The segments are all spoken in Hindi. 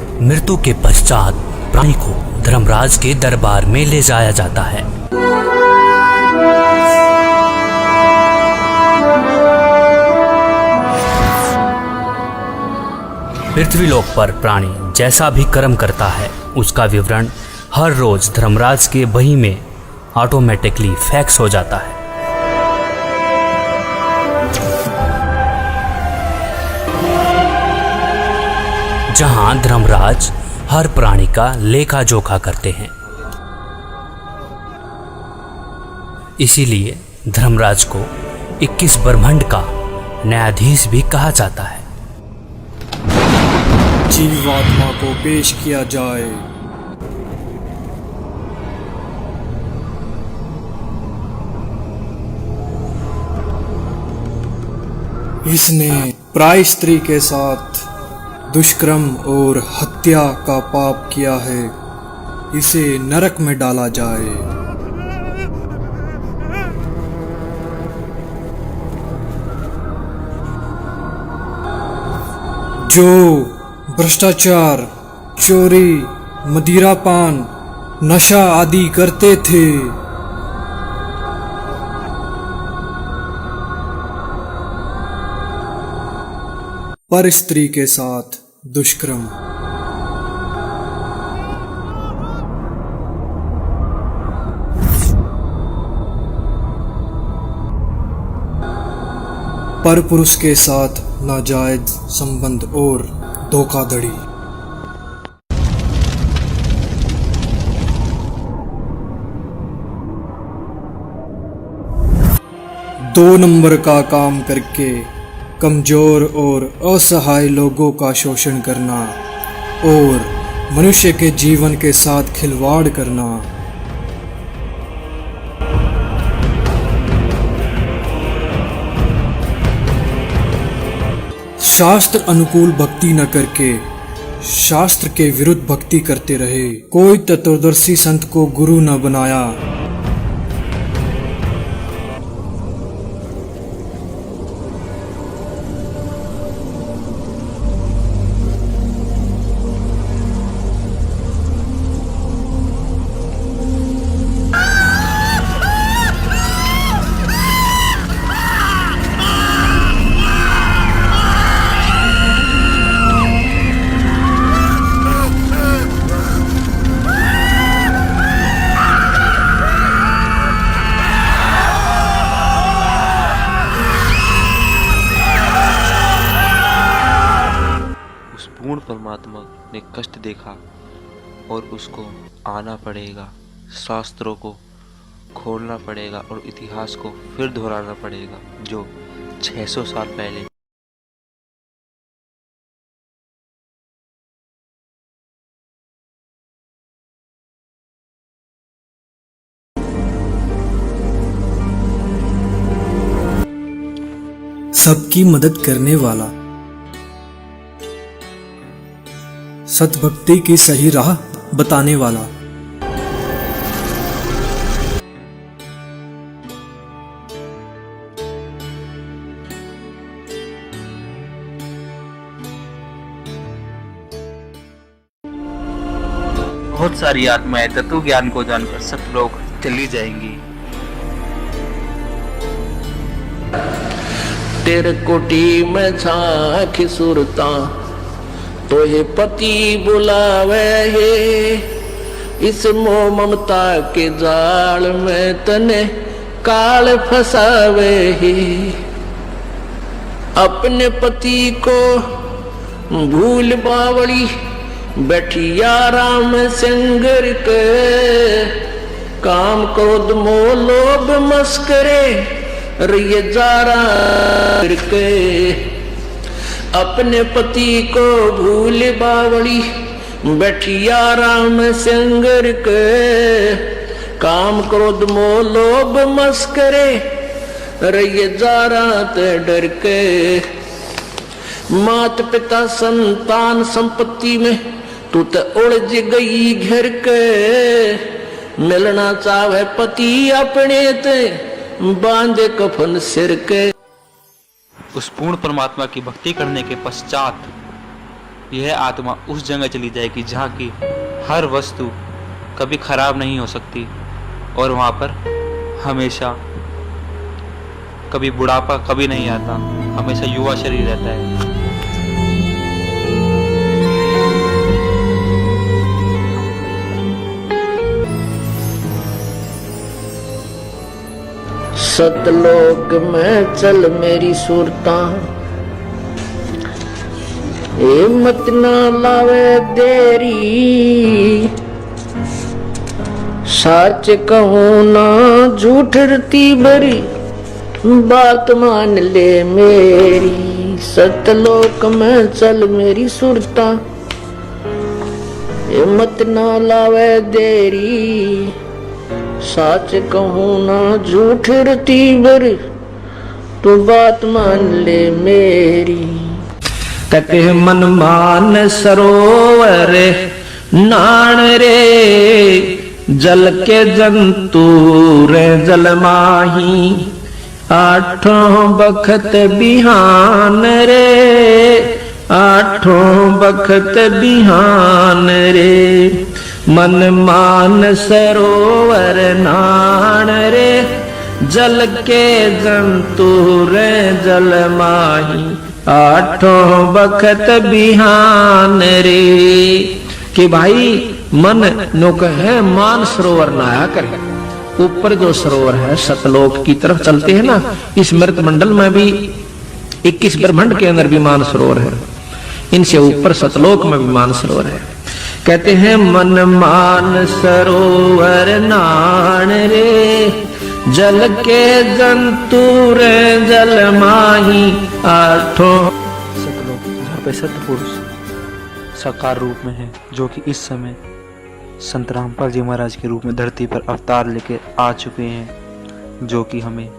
मृत्यु के पश्चात प्राणी को धर्मराज के दरबार में ले जाया जाता है। पृथ्वीलोक पर प्राणी जैसा भी कर्म करता है उसका विवरण हर रोज धर्मराज के बही में ऑटोमेटिकली फैक्स हो जाता है। जहां धर्मराज हर प्राणी का लेखा जोखा करते हैं। इसीलिए धर्मराज को 21 ब्रह्मांड का न्यायाधीश भी कहा जाता है। जीवात्मा को पेश किया जाए। इसने प्राय स्त्री के साथ दुष्कर्म और हत्या का पाप किया है, इसे नरक में डाला जाए। जो भ्रष्टाचार, चोरी, मदिरापान, नशा आदि करते थे, पर स्त्री के साथ दुष्कर्म, पर पुरुष के साथ नाजायज संबंध और धोखाधड़ी। दो नंबर का काम करके कमजोर और असहाय लोगों का शोषण करना और मनुष्य के जीवन के साथ खिलवाड़ करना। शास्त्र अनुकूल भक्ति न करके शास्त्र के विरुद्ध भक्ति करते रहे। कोई तत्वदर्शी संत को गुरु न बनाया। परमात्मा ने कष्ट देखा और उसको आना पड़ेगा, शास्त्रों को खोलना पड़ेगा और इतिहास को फिर दोहराना पड़ेगा जो 600 साल पहले। सबकी मदद करने वाला, सतभक्ति की सही राह बताने वाला, बहुत सारी आत्माएं तत्व ज्ञान को जानकर सतलोक चली जाएंगी। तेरे कोटी में झांकी सुरता तो ये पति बुलावे है, इस मोह ममता के जाल में तने काल फसावे है। अपने पति को भूल बावड़ी बैठी आराम संगर के, काम क्रोध मोह लोभ मस्करे रिये जारा के। अपने पति को भूल बावड़ी बैठी आराम संगर के, काम क्रोध मोह लोभ मस्करे रहिए जारा ते डर के। मात पिता संतान संपत्ति में तू तो उलझ गई घर के, मिलना चाहे पति अपने ते बांधे कफन सिर के। उस पूर्ण परमात्मा की भक्ति करने के पश्चात यह आत्मा उस जगह चली जाएगी जहाँ की हर वस्तु कभी खराब नहीं हो सकती और वहाँ पर हमेशा कभी बुढ़ापा कभी नहीं आता, हमेशा युवा शरीर रहता है। सतलोक में चल मेरी सुरता, हिम्मत ना लावे देरी, सच कहूं ना झूठ रती भरी, बात मान ले मेरी। सतलोक में चल मेरी सुरता, हिम्मत ना लावे देरी, सच कहूं ना झूठ रती भरी, तू बात मान ले मेरी। कहते हैं मन मान सरोवर नाण रे, जल के जंतु रे जल माही, आठों बखत बिहान रे, आठों बखत बिहान रे। मन मान सरोवर नाण रे, जल के जंतु रे जल माही, आठों बखत बिहान रे। कि भाई मन नो कहे मान सरोवर नहाया करे। ऊपर जो सरोवर है सतलोक की तरफ चलते हैं ना, इस मृत मंडल में भी 21 ब्रह्मांड के अंदर भी मान सरोवर है, इनसे ऊपर सतलोक में भी मान सरोवर है। कहते हैं मन मान सरोवर नाण रे, जल के जंतु रे जल माही, आठों सतलोक जहाँ पे सत्य पुरुष साकार रूप में है, जो कि इस समय संत रामपाल जी महाराज के रूप में धरती पर अवतार लेके आ चुके हैं, जो कि हमें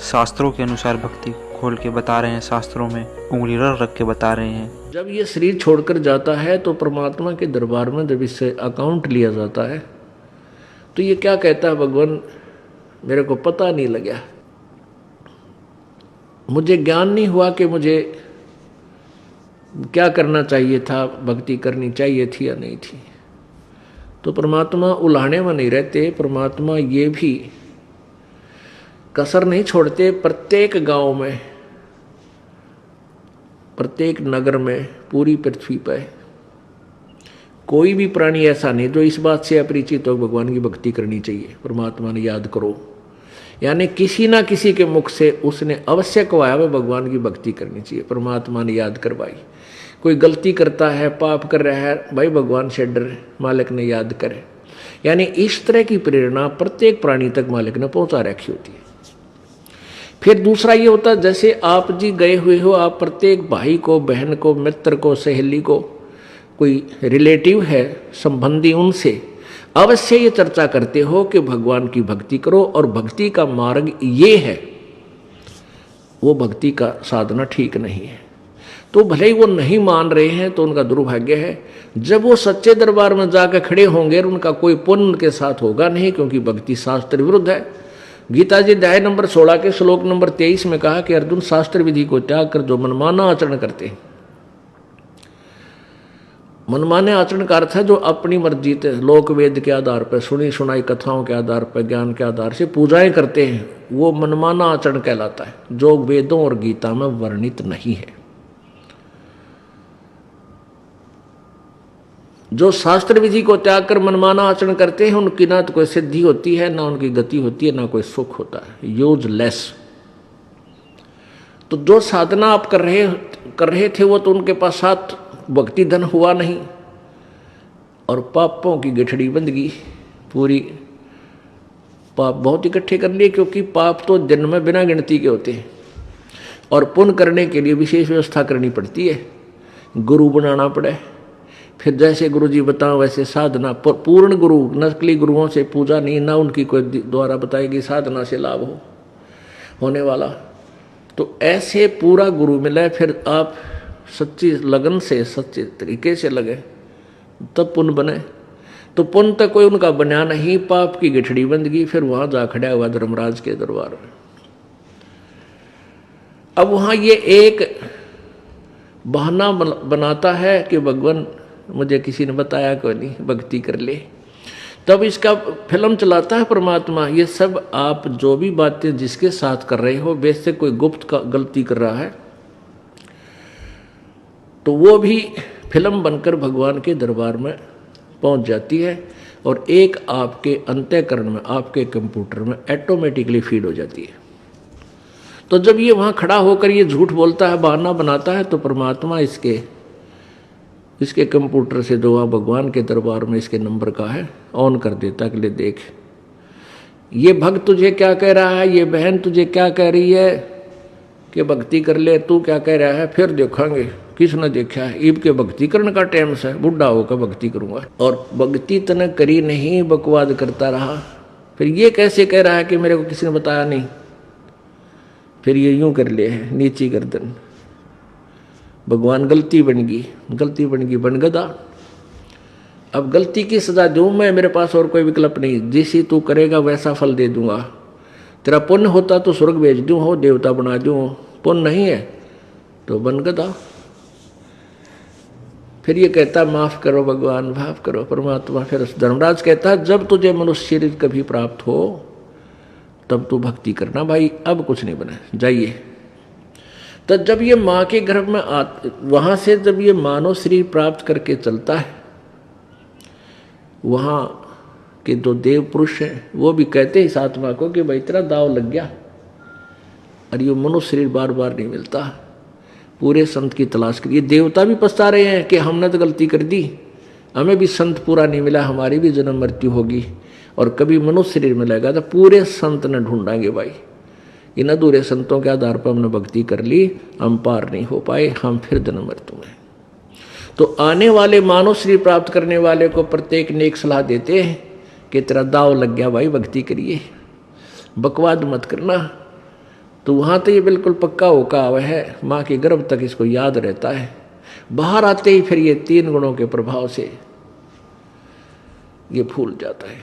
शास्त्रों के अनुसार भक्ति खोल के बता रहे हैं, शास्त्रों में उंगली रख के बता रहे हैं। जब ये शरीर छोड़कर जाता है तो परमात्मा के दरबार में जब इससे अकाउंट लिया जाता है तो ये क्या कहता है, भगवान मेरे को पता नहीं लगा, मुझे ज्ञान नहीं हुआ कि मुझे क्या करना चाहिए था, भक्ति करनी चाहिए थी या नहीं थी। तो परमात्मा उलाहने में नहीं रहते, परमात्मा ये भी कसर नहीं छोड़ते। प्रत्येक गांव में, प्रत्येक नगर में, पूरी पृथ्वी पर कोई भी प्राणी ऐसा नहीं जो इस बात से अपरिचित हो भगवान की भक्ति करनी चाहिए, परमात्मा ने याद करो। यानी किसी ना किसी के मुख से उसने अवश्य कहा है भगवान की भक्ति करनी चाहिए, परमात्मा ने याद करवाई। कोई गलती करता है, पाप कर रहा है, भाई भगवान से डर, मालिक ने याद करे। यानी इस तरह की प्रेरणा प्रत्येक प्राणी तक मालिक ने पहुंचा रखी होती है। फिर दूसरा ये होता है, जैसे आप जी गए हुए हो, आप प्रत्येक भाई को, बहन को, मित्र को, सहेली को, कोई रिलेटिव है, संबंधी, उनसे अवश्य ये चर्चा करते हो कि भगवान की भक्ति करो और भक्ति का मार्ग ये है, वो भक्ति का साधना ठीक नहीं है। तो भले ही वो नहीं मान रहे हैं तो उनका दुर्भाग्य है। जब वो सच्चे दरबार में जाकर खड़े होंगे उनका कोई पुण्य उनके साथ होगा नहीं, क्योंकि भक्ति शास्त्र विरुद्ध है। गीता जी अध्याय नंबर 16 के श्लोक नंबर 23 में कहा कि अर्जुन, शास्त्र विधि को त्याग कर जो मनमाना आचरण करते हैं, मनमाने आचरण का अर्थ है जो अपनी मर्जी से लोक वेद के आधार पर, सुनी सुनाई कथाओं के आधार पर, ज्ञान के आधार से पूजाएं करते हैं, वो मनमाना आचरण कहलाता है, जो वेदों और गीता में वर्णित नहीं है। जो शास्त्र विधि को त्याग कर मनमाना आचरण करते हैं उनकी ना तो कोई सिद्धि होती है, ना उनकी गति होती है, ना कोई सुख होता है, यूजलेस। तो जो साधना आप कर रहे थे वो तो उनके पास साथ भक्ति धन हुआ नहीं और पापों की गठड़ी बंध गई पूरी। पाप बहुत इकट्ठे कर लिए, क्योंकि पाप तो दिन में बिना गिनती के होते हैं और पुण्य करने के लिए विशेष व्यवस्था करनी पड़ती है, गुरु बनाना पड़े। फिर जैसे गुरु जी बताओ वैसे साधना, पूर्ण गुरु, नकली गुरुओं से पूजा नहीं, ना उनकी कोई द्वारा बताएगी साधना से लाभ होने वाला। तो ऐसे पूरा गुरु मिले, फिर आप सच्ची लगन से, सच्चे तरीके से लगे, तब पुण्य बने। तो पुण्य तक कोई उनका बना नहीं, पाप की गठड़ी बंद गई। फिर वहां जा खड़ा हुआ धर्मराज के दरबार में। अब वहां ये एक बहाना बनाता है कि भगवान मुझे किसी ने बताया कोई नहीं, भक्ति कर ले। तब इसका फिल्म चलाता है परमात्मा। ये सब आप जो भी बातें जिसके साथ कर रहे हो, वैसे कोई गुप्त का गलती कर रहा है तो वो भी फिल्म बनकर भगवान के दरबार में पहुंच जाती है और एक आपके अंतःकरण में, आपके कंप्यूटर में ऑटोमेटिकली फीड हो जाती है। तो जब ये वहाँ खड़ा होकर ये झूठ बोलता है, बहाना बनाता है, तो परमात्मा इसके कंप्यूटर से जो वहाँ भगवान के दरबार में इसके नंबर का है ऑन कर देता है कि ले देख, ये भक्त तुझे क्या कह रहा है, ये बहन तुझे क्या कह रही है कि भक्ति कर ले, तू क्या कह रहा है, फिर देखेंगे किसने देखा है। ईब के भक्ति करने का टाइम से बुढ़ा होकर भक्ति करूंगा। और भक्ति तने करी नहीं, बकवाद करता रहा। फिर ये कैसे कह रहा है कि मेरे को किसी ने बताया नहीं। फिर ये यूं कर ले है, नीची गर्दन। भगवान गलती बन गई बन गदा। अब गलती की सजा दूं मैं, मेरे पास और कोई विकल्प नहीं। जिसी तू करेगा वैसा फल दे दूंगा। तेरा पुण्य होता तो स्वर्ग भेज दूं, हो देवता बना दूं, पुण्य नहीं है तो बन गदा। फिर ये कहता माफ करो भगवान, माफ करो परमात्मा। फिर धर्मराज कहता है जब तुझे मनुष्य शरीर कभी प्राप्त हो तब तू भक्ति करना भाई, अब कुछ नहीं बना, जाइए। तो जब ये माँ के गर्भ में वहां से जब ये मानव शरीर प्राप्त करके चलता है, वहां के जो देव पुरुष हैं वो भी कहते हैं इस आत्मा को कि भाई तेरा दाव लग गया और ये मनुष्य शरीर बार बार नहीं मिलता। पूरे संत की तलाश करिए। देवता भी पछता रहे हैं कि हमने तो गलती कर दी, हमें भी संत पूरा नहीं मिला, हमारी भी जन्म मृत्यु होगी और कभी मनुष्य शरीर मिलेगा तो पूरे संत ने ढूंढांगे भाई। इन अधूरे संतों के आधार पर हमने भक्ति कर ली, हम पार नहीं हो पाए, हम फिर जन्म मृत्यु में। तो आने वाले मानव शरीर प्राप्त करने वाले को प्रत्येक ने एक सलाह देते हैं कि तेरा दाव लग गया भाई, भक्ति करिए, बकवाद मत करना। तो वहाँ तो ये बिल्कुल पक्का होका हुआ है, माँ के गर्भ तक इसको याद रहता है। बाहर आते ही फिर ये 3 गुणों के प्रभाव से ये भूल जाता है।